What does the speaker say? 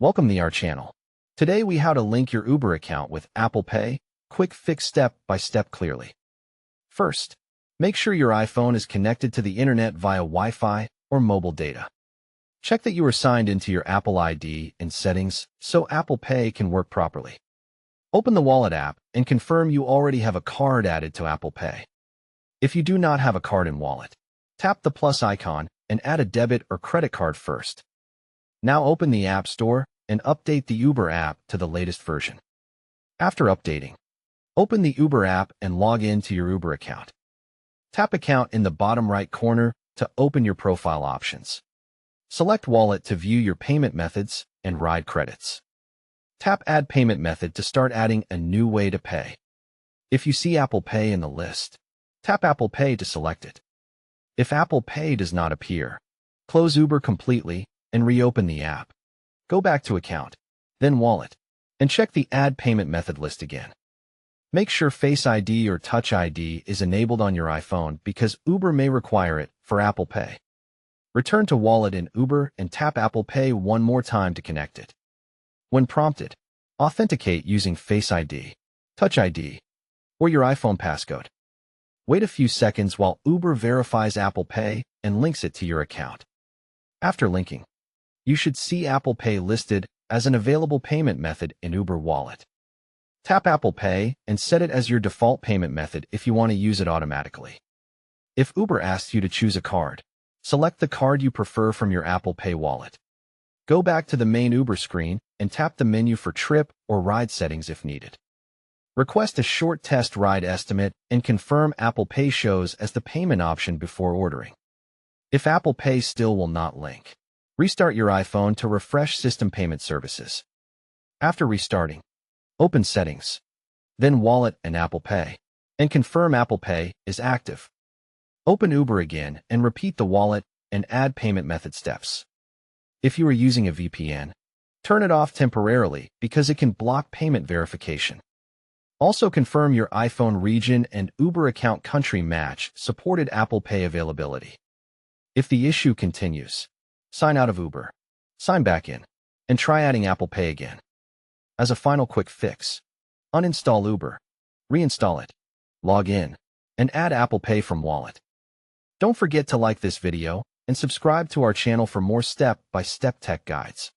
Welcome to our channel. Today we how to link your Uber account with Apple Pay, quick fix step by step clearly. First, make sure your iPhone is connected to the internet via Wi-Fi or mobile data. Check that you are signed into your Apple ID in settings so Apple Pay can work properly. Open the Wallet app and confirm you already have a card added to Apple Pay. If you do not have a card in Wallet, tap the plus icon and add a debit or credit card first. Now open the App Store and update the Uber app to the latest version. After updating, open the Uber app and log in to your Uber account. Tap Account in the bottom right corner to open your profile options. Select Wallet to view your payment methods and ride credits. Tap Add Payment Method to start adding a new way to pay. If you see Apple Pay in the list, tap Apple Pay to select it. If Apple Pay does not appear, close Uber completely and reopen the app. Go back to Account, then Wallet, and check the Add Payment Method list again. Make sure Face ID or Touch ID is enabled on your iPhone because Uber may require it for Apple Pay. Return to Wallet in Uber and tap Apple Pay one more time to connect it. When prompted, authenticate using Face ID, Touch ID, or your iPhone passcode. Wait a few seconds while Uber verifies Apple Pay and links it to your account. After linking, you should see Apple Pay listed as an available payment method in Uber Wallet. Tap Apple Pay and set it as your default payment method if you want to use it automatically. If Uber asks you to choose a card, select the card you prefer from your Apple Pay wallet. Go back to the main Uber screen and tap the menu for trip or ride settings if needed. Request a short test ride estimate and confirm Apple Pay shows as the payment option before ordering. If Apple Pay still will not link, restart your iPhone to refresh system payment services. After restarting, open Settings, then Wallet and Apple Pay, and confirm Apple Pay is active. Open Uber again and repeat the Wallet and Add Payment Method steps. If you are using a VPN, turn it off temporarily because it can block payment verification. Also confirm your iPhone region and Uber account country match supported Apple Pay availability. If the issue continues, sign out of Uber, sign back in, and try adding Apple Pay again. As a final quick fix, uninstall Uber, reinstall it, log in, and add Apple Pay from Wallet. Don't forget to like this video and subscribe to our channel for more step-by-step tech guides.